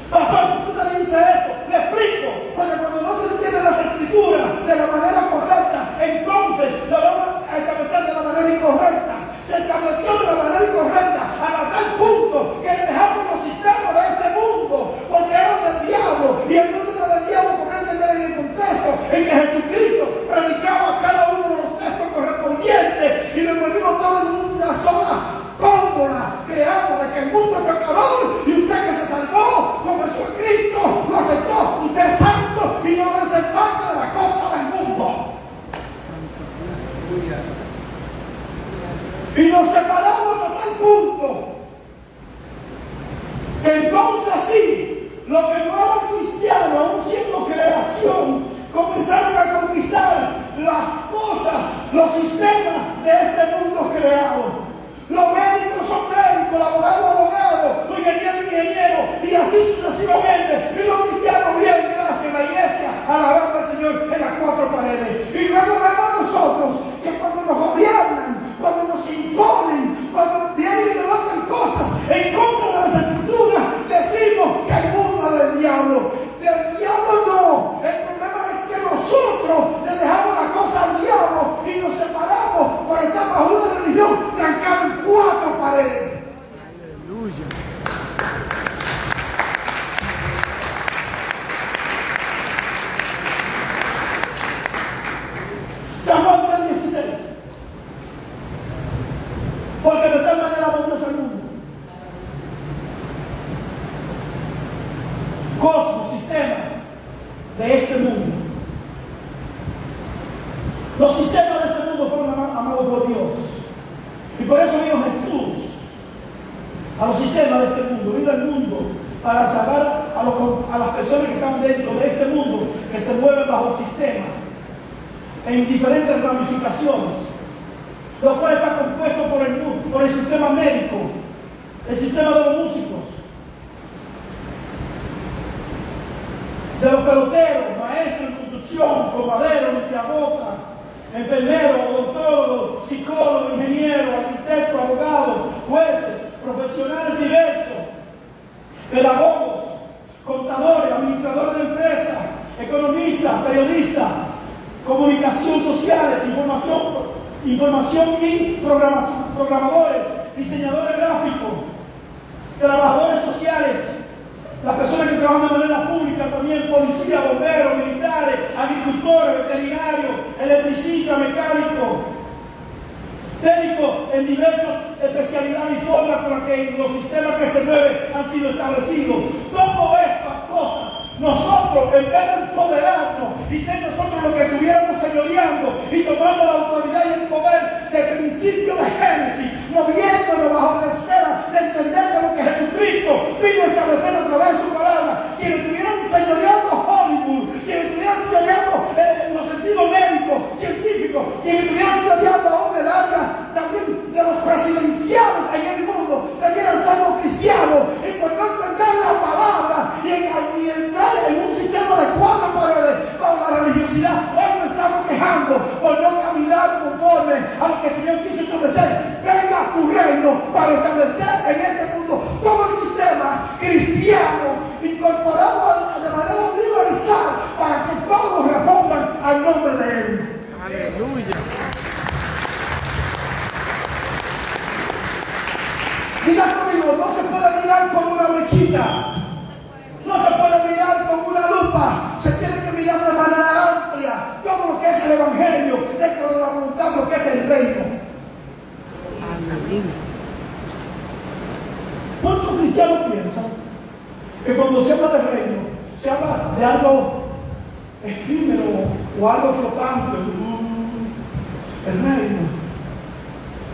Pastor, ¿tú te dices esto? Le explico, porque cuando no se entienden las escrituras de la manera correcta, entonces lo vamos a establecer de la manera incorrecta. Se estableció de la manera incorrecta hasta tal punto que dejamos los sistemas de este mundo, porque eran del diablo, y el mundo era del diablo por entender en el contexto en que Jesucristo predicaba cada uno de los textos correspondientes y lo volvimos todo en una sola fórmula, creando de que el mundo es pecador y usted que se salvó, confesó a Cristo, lo aceptó, usted es santo y no debe ser parte de la cosa del mundo. Y nos separamos hasta tal punto que entonces sí, los que no eran cristianos, aún siendo creación, comenzaron a conquistar las cosas, los sistemas de este mundo creado. Los médicos son médicos, el abogado abogado, los ingenieros ingenieros, y así sucesivamente. Y los cristianos bien, gracias a la iglesia, alabando al Señor en las 4 paredes. Y luego vemos nosotros que cuando nos gobiernan, cuando nos imponen, cuando vienen y levantan cosas en contra de las escrituras, decimos que el mundo es del diablo. Del diablo no. El problema es que nosotros le dejamos la cosa al diablo y nos separamos por estar bajo una religión trancada en 4 paredes. Aleluya. Y por eso vino Jesús a los sistemas de este mundo, vino al mundo para salvar a las personas que están dentro de este mundo, que se mueven bajo el sistema, en diferentes ramificaciones, lo cual está compuesto por el sistema médico, el sistema de los músicos, de los peloteros, maestros en construcción, comaderos, limpiabotas, enfermeros, odontólogos, psicólogos, ingenieros, arquitectos, abogados, jueces, profesionales diversos, pedagogos, contadores, administradores de empresas, economistas, periodistas, comunicación sociales, información y programadores, diseñadores gráficos, trabajadores sociales, las personas que trabajan de manera pública también, policías, bomberos, militares, agricultores, veterinarios, electricistas, mecánicos, técnicos en diversas especialidades y formas con las que los sistemas que se mueven han sido establecidos. Todas estas cosas, nosotros, en vez de empoderarnos y ser nosotros los que estuviéramos señoreando y tomando la autoridad y el poder del principio de Génesis, moviéndonos bajo la esfera de entender de lo que Jesucristo vino a establecer a través de su palabra, quienes estuvieran señoreando Hollywood, quienes estuvieran señoreando en los sentidos médicos, científicos, quienes estuvieran señoreando aún el área también de los presidenciales en el mundo, debieran ser los cristianos, y por no entender la palabra y entrar en un sistema de cuatro paredes con la religiosidad. Hoy nos estamos quejando por no caminar conforme a lo que el Señor quiso establecer. Venga tu reino para establecer en este mundo todo el sistema cristiano incorporado de manera universal para que todos respondan al nombre de Él. Aleluya. Diga conmigo, no se puede mirar con una flechita. No se puede mirar con una lupa, se tiene que mirar de manera amplia todo lo que es el Evangelio, dentro de la voluntad de lo que es el reino. ¿Cuántos cristianos piensan que cuando se habla de reino, se habla de algo efímero o algo flotante? El reino.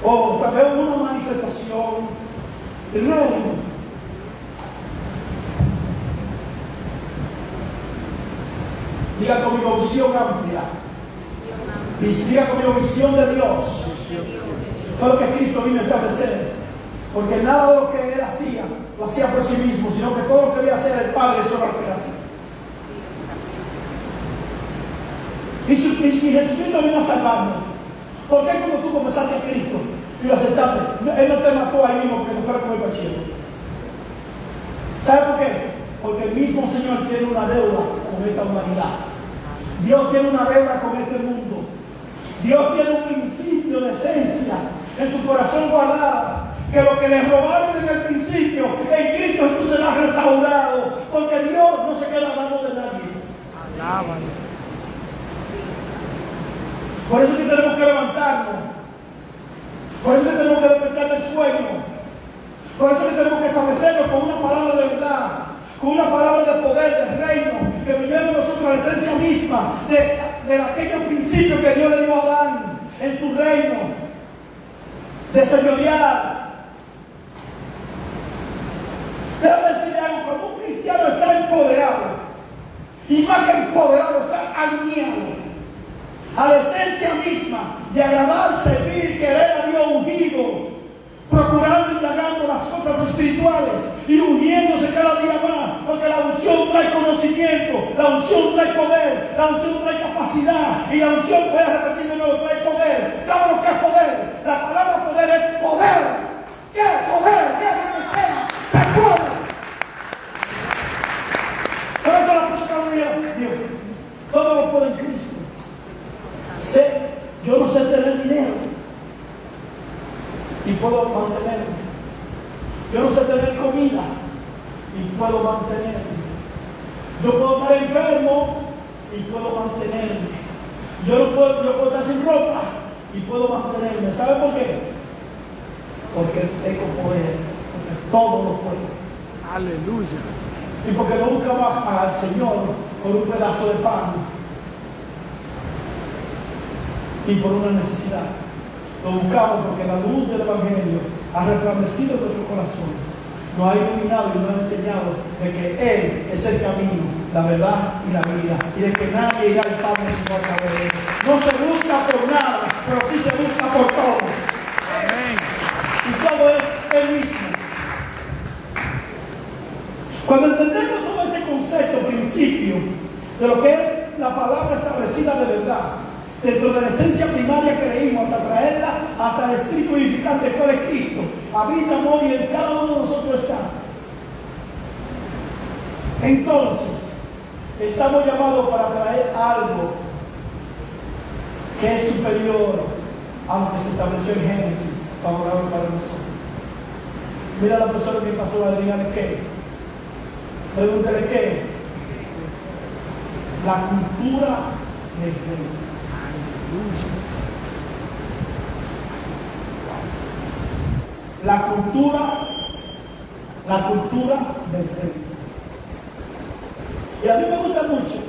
O tal vez una manifestación. El reino. Diga conmigo visión amplia. Diga conmigo visión de Dios. Todo lo que Cristo vino a establecer. Porque nada de lo que Él hacía, lo hacía por sí mismo, sino que todo lo que debía hacer el Padre, eso era lo que Él hacía. Y si Jesucristo vino a salvarnos, ¿por qué cuando tú confesaste a Cristo y lo aceptaste, Él no te mató ahí mismo que te fuera como el cielo? ¿Sabe por qué? Porque el mismo Señor tiene una deuda con esta humanidad. Dios tiene una deuda con este mundo. Dios tiene un principio de esencia en su corazón guardada, que lo que le robaron en el principio, en Cristo Jesús se lo ha restaurado, porque Dios no se queda dando de nadie. Alábalo. Por eso es que tenemos que levantarnos. Por eso es que tenemos que despertar del sueño. Por eso es que tenemos que establecernos con una palabra de verdad, con una palabra de poder, del reino, que me lleve a nosotros a la esencia misma de aquellos principios que Dios le dio a Adán en su reino, de señorear. Déjame decirle algo, cuando un cristiano está empoderado, y más que empoderado, está alineado a la esencia misma de agradar, servir, querer a Dios ungido, procurando y indagando las cosas espirituales y uniéndose cada día más, porque la unción trae conocimiento, la unción trae poder, la unción trae capacidad, y la unción, voy a repetir de nuevo, trae poder. ¿Saben lo que es poder? La palabra poder es poder. ¿Qué es poder? ¿Qué es lo que sea? ¡Se puede! Por eso la persona Dios, todo lo puede en Cristo. Yo no sé tener dinero y puedo mantenerme. Yo no sé tener comida y puedo mantenerme. Yo puedo estar enfermo y puedo mantenerme. Yo puedo estar sin ropa y puedo mantenerme. ¿Sabe por qué? Porque tengo poder, porque todo lo puedo. Aleluya. Y porque no buscaba al Señor por un pedazo de pan y por una necesidad. Lo buscamos porque la luz del Evangelio ha resplandecido nuestros corazones. Nos ha iluminado y nos ha enseñado de que Él es el camino, la verdad y la vida. Y de que nadie irá al Padre sino a través de Él. No se busca por nada, pero sí se busca por todo. Amén. Y todo es Él mismo. Cuando entendemos todo este concepto, principio, de lo que es la palabra establecida de verdad, dentro de la esencia primaria que leímos, hasta traerla hasta el espíritu vivificante que es Cristo, habita, amor y en cada uno de nosotros está. Entonces, estamos llamados para traer algo que es superior a lo que se estableció en Génesis, favorable para nosotros. Mira a la persona que pasó a dígale qué. Pregúntale qué. La cultura del reino. La cultura del reino. Y a mí me gusta mucho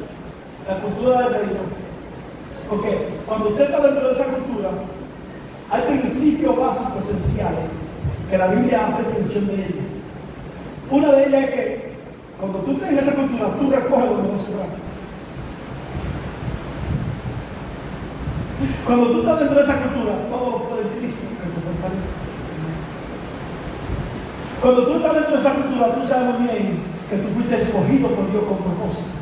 la cultura del reino, porque cuando usted está dentro de esa cultura, hay principios básicos esenciales que la Biblia hace mención de ellos. Una de ellas es que cuando tú estás en esa cultura, tú recoges donde no se recoge. Cuando tú estás dentro de esa cultura, todo lo puede Cristo que te fortalece. Cuando tú estás dentro de esa cultura, tú sabes muy bien que tú fuiste escogido por Dios con propósito.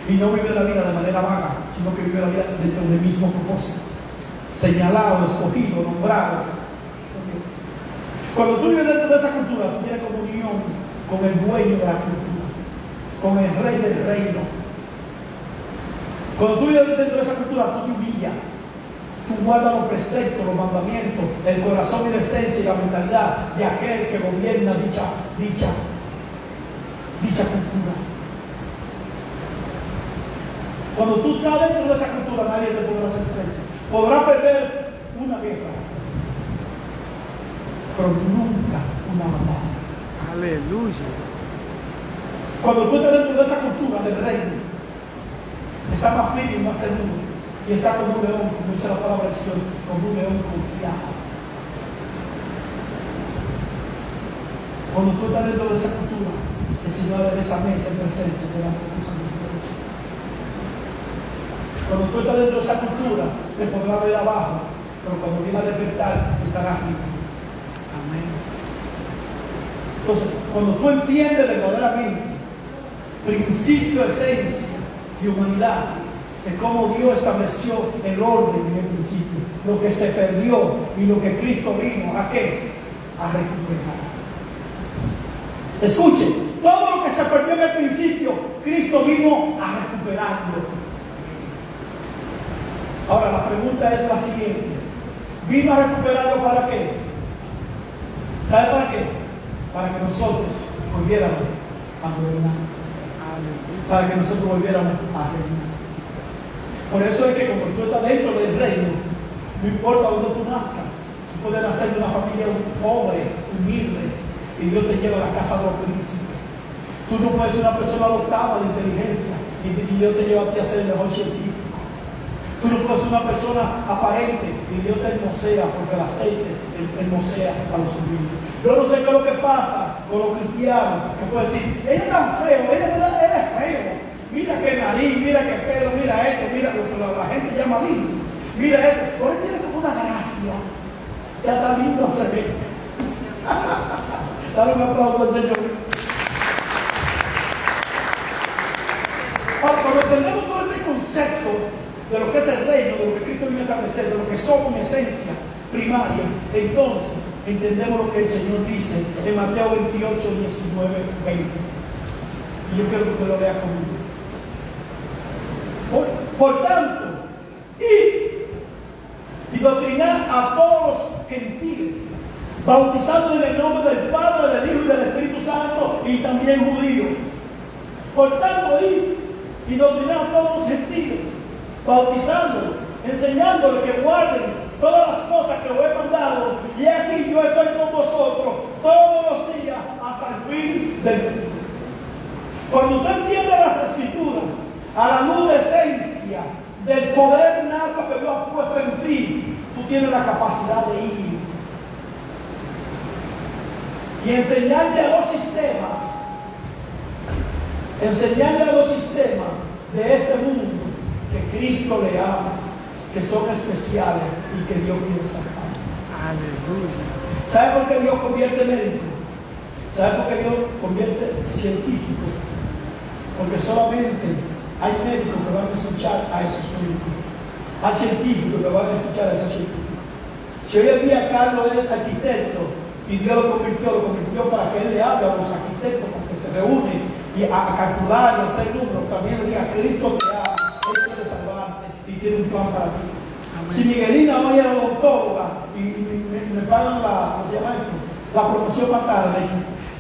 Y no vive la vida de manera vaga, sino que vive la vida dentro del mismo propósito. Señalado, escogido, nombrado. Cuando tú vives dentro de esa cultura, tú tienes comunión con el dueño de la cultura, con el rey del reino. Cuando tú vives dentro de esa cultura, tú te humillas. Tú guardas los preceptos, los mandamientos, el corazón y la esencia y la mentalidad de aquel que gobierna dicha cultura. Cuando tú estás dentro de esa cultura, nadie te podrá hacer frente. Podrá perder una guerra, pero nunca una batalla. Aleluya. Cuando tú estás dentro de esa cultura del reino, está más firme y más seguro. Y está como un león, como dice la palabra del Señor, como un león confiado. Cuando tú estás dentro de esa cultura, el Señor de esa mesa en presencia delante de tus amigos. Cuando tú estás dentro de esa cultura, te podrás ver abajo, pero cuando vienes a despertar, estarás arriba. Amén. Entonces, cuando tú entiendes verdaderamente principio, esencia de humanidad, de cómo Dios estableció el orden en el principio, lo que se perdió y lo que Cristo vino, ¿a qué? A recuperar. Escuche, todo lo que se perdió en el principio, Cristo vino a recuperarlo. Ahora la pregunta es la siguiente: ¿vino a recuperarlo para qué? ¿Sabe para qué? Para que nosotros volviéramos a gobernar. Para que nosotros volviéramos a reinar. Por eso es que como tú estás dentro del reino, no importa dónde tú nazcas, tú puedes nacer de una familia pobre, humilde, y Dios te lleva a la casa de los príncipes. Tú no puedes ser una persona dotada de inteligencia y Dios te lleva a ti a ser el mejor científico. Tú no puedes ser una persona aparente y Dios te hermosea, porque el aceite hermosea a los humildes. Yo no sé qué es lo que pasa con los cristianos, que pueden decir, él es tan feo, él es feo. Mira qué nariz, mira qué pelo, mira esto, mira lo que la gente llama lindo. Mira esto, pero él tiene como una gracia. Ya está lindo se ve. Dale un aplauso al Señor. Ahora, cuando entendemos todo este concepto de lo que es el reino, de lo que Cristo viene a establecer, de lo que somos en esencia primaria, entonces entendemos lo que el Señor dice en Mateo 28, 19, 20. Y yo quiero que usted lo vea conmigo. Por tanto, y doctrinar a todos los gentiles, bautizando en el nombre del Padre, del Hijo y del Espíritu Santo, y también judíos. Por tanto, y doctrinar a todos los gentiles, bautizándolos, enseñándoles que guarden todas las cosas que os he mandado, y aquí yo estoy con vosotros todos los días hasta el fin del mundo. Cuando usted entiende las Escrituras a la luz de esencia del poder nato que Dios ha puesto en ti, tú tienes la capacidad de ir y enseñarle a los sistemas de este mundo que Cristo le ama, que son especiales y que Dios quiere sacar. Aleluya. ¿Sabe por qué Dios convierte médicos? ¿Sabe por qué Dios convierte científicos? Porque solamente hay médicos que van a escuchar a esos médicos. Hay científicos que van a escuchar a esos científicos. Si hoy en día Carlos es arquitecto y Dios lo convirtió para que él le hable a los arquitectos, porque se reúnen y a calcular y a hacer números, también le diga: Cristo te ama, Él quiere salvarte y tiene un plan para ti. Amén. Si Miguelina hoy era odontóloga y me pagan la promoción más tarde,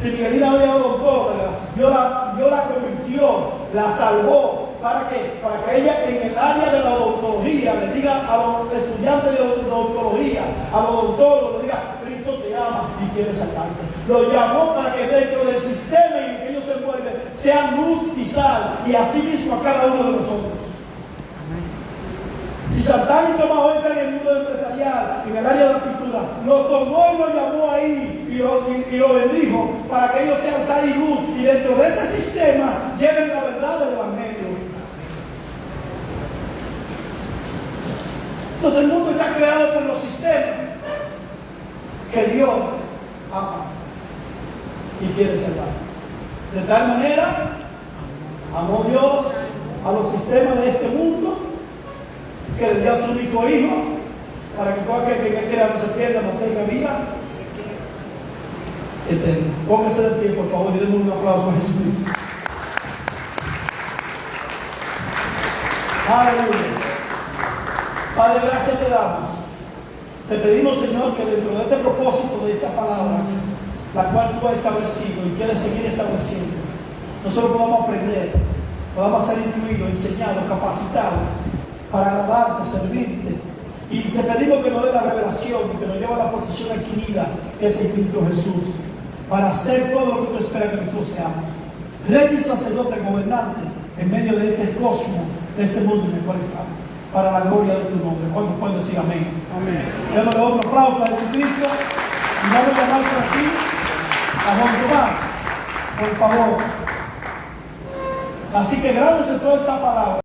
si Miguelina hoy era odontóloga, Dios la convirtió, la salvó. ¿Para qué? Para que ella en el área de la odontología le diga a los estudiantes de odontología, a los odontólogos, le diga: Cristo te ama y quiere sacarte. Lo llamó para que dentro del sistema en el que ellos se mueven sean luz y sal, y así mismo a cada uno de nosotros. Si Santana y Tomás hoy están en el mundo empresarial, en el área de la pintura, lo tomó y lo llamó ahí y lo bendijo para que ellos sean sal y luz, y dentro de ese sistema lleven la verdad del Evangelio. Entonces el mundo está creado por los sistemas que Dios ama y quiere salvar. De tal manera amó Dios a los sistemas de este mundo, que le dio a su único hijo, para que todo aquel que quiera no se pierda, no tenga vida eterna. Póngase de pie, por favor, y denle un aplauso a Jesucristo. Aleluya. Padre, gracias te damos. Te pedimos, Señor, que dentro de este propósito de esta palabra, la cual tú has establecido y quieres seguir estableciendo, nosotros podamos aprender, podamos ser incluidos, enseñados, capacitados para agradarte, servirte. Y te pedimos que nos dé la revelación y que nos lleve a la posición adquirida, que es en Cristo Jesús, para hacer todo lo que tú esperas que nosotros seamos. Rey y sacerdote gobernante en medio de este cosmos, de este mundo en el cual estamos, para la gloria de tu nombre. ¿Cuántos pueden decir amén? Amén. Démosle otro aplauso a Jesucristo y vamos a llamar por aquí a Juan Tomás, por favor. Así que grábense toda esta palabra.